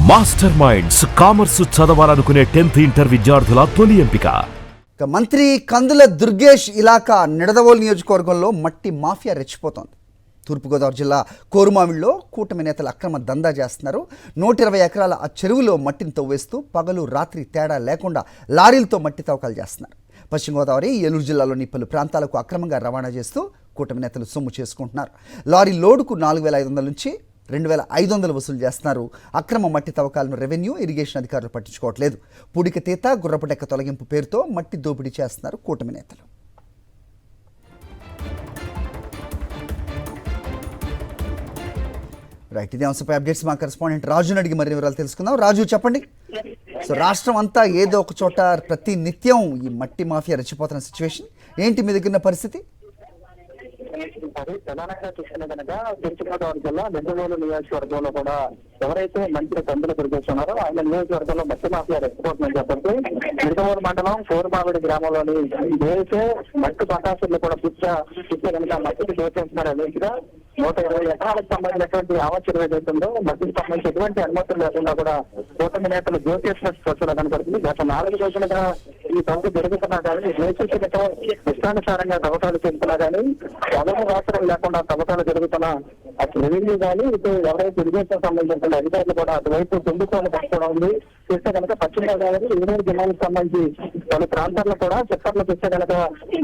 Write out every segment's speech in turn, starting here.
Master minds commerce చదవాలనుకునే 10th inter విద్యార్థుల తొలి ఎంపిక. మంత్రి కందుల దుర్గేష్ ఇలాకా నిడదవోలు నియోజకవర్గంలో మట్టి మాఫియా రెచ్చిపోతోంది. తూర్పుగోదావరి జిల్లా కోరుమామిడిలో కూటమి నేతలు అక్రమ దందా చేస్తున్నారు. 120 ఎకరాల ఆ చెరువులో మట్టిని తవ్వేస్తూ పగలు రాత్రి తేడా లేకుండా లారీలతో మట్టి తవ్వకాలు చేస్తున్నారు. పశ్చిమ గోదావరి, ఏలూరు జిల్లాలోని పలు ప్రాంతాలకు అక్రమంగా రవాణా చేస్తూ కూటమి నేతలు సొమ్ము చేసుకుంటున్నారు. లారీ లోడుకు 4,500 నుంచి 2,500 వసూలు చేస్తున్నారు. అక్రమ మట్టి తవ్వకాలను రెవెన్యూ, ఇరిగేషన్ అధికారులు పట్టించుకోవట్లేదు. పూడిక తీత, గుర్రపు డెక్క తొలగింపు పేరుతో మట్టి దోపిడీ చేస్తున్నారు కూటమి నేతలు. రైట్, ఇదే అంశంపై అప్డేట్స్ మా కరెస్పాండెంట్ రాజుని అడిగి మరిన్ని వివరాలు తెలుసుకుందాం. రాజు, చెప్పండి. సో రాష్ట్రం అంతా ఏదో ఒక చోట ప్రతి నిత్యం ఈ మట్టి మాఫియా రెచ్చిపోతున్న సిచ్యువేషన్ ఏంటి మీ దగ్గర పరిస్థితి? ప్రధానంగా చూసుకునే కనుక తూర్పుగోదావరి జిల్లా నిడదవోలు నియోజకవర్గంలో కూడా ఎవరైతే మంత్రి కందుల దుర్గేష్ ఉన్నారో ఆయన నియోజకవర్గంలో మట్టి మాఫియా రెచ్చిపోతుందని చెప్పండి. నిడదవోలు మండలం కోరుమామిడి గ్రామంలోని దేశే మట్టి పటాసులు కూడా పుట్టే కనుక మట్టికి దోచేస్తున్నారు. అదేవిధంగా 120 ఎకరాలకు సంబంధించినటువంటి ఆవశ్యకత ఏదైతుందో మట్టికి సంబంధించి ఎటువంటి అనుమతులు లేకుండా కూడా కూటమి నేతలు దోచేసినట్టు స్వచ్ఛత కనపడుతుంది. గత 4 రోజులుగా ఈ తవ్వులు జరుగుతున్నా కానీ దేశంతో ఇష్టానుసారంగా తవ్వకాలు చేస్తున్నా కానీ ఎవరు రాష్ట్రం లేకుండా తవ్వకాలు జరుగుతున్న అటు రెవెన్యూ కానీ ఇటు ఎవరైతే ఇరిగేషన్ సంబంధించిన అధికారులు కూడా అటువైపు తొందుకోవడం పట్టుకోవడం ఉంది. చూస్తే కనుక పశ్చిమ గోదావరి, ఏలూరు జిల్లాలకు సంబంధించి పలు ప్రాంతాల్లో కూడా చెప్పర్లు చూస్తే కనుక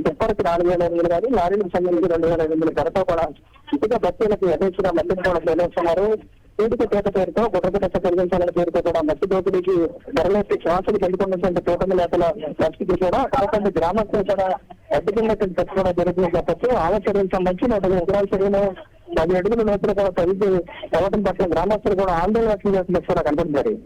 చెప్పరికి 4,500 కానీ లారీలకు సంబంధించి 2,500 ధరతో కూడా ఇటుక బస్తీలకు యథేచ్ఛగా మట్టిని కూడా చెల్లిస్తున్నారు. పూడిక తీత పేరుతో గుర్రపు డెక్క తొలగించాలనే పేరుతో కూడా మట్టి దోపిడీకి ధరలేసి శ్వాసలు పెట్టుకున్నటువంటి కూటమి నేతల పరిస్థితి కూడా కాకుండా గ్రామస్తులు కూడా అడ్డుకున్నటువంటి ఖర్చు కూడా జరుగుతుందని చెప్పచ్చు. ఆవశ్యకతకు సంబంధించి 120 ఎకరాల చెరువును 10 అడుగుల లోపల కూడా తవ్వి తవ్వడం పట్ల గ్రామస్తులు కూడా ఆందోళన వ్యక్తం చేస్తున్నట్టు కూడా కనపడుతుంది.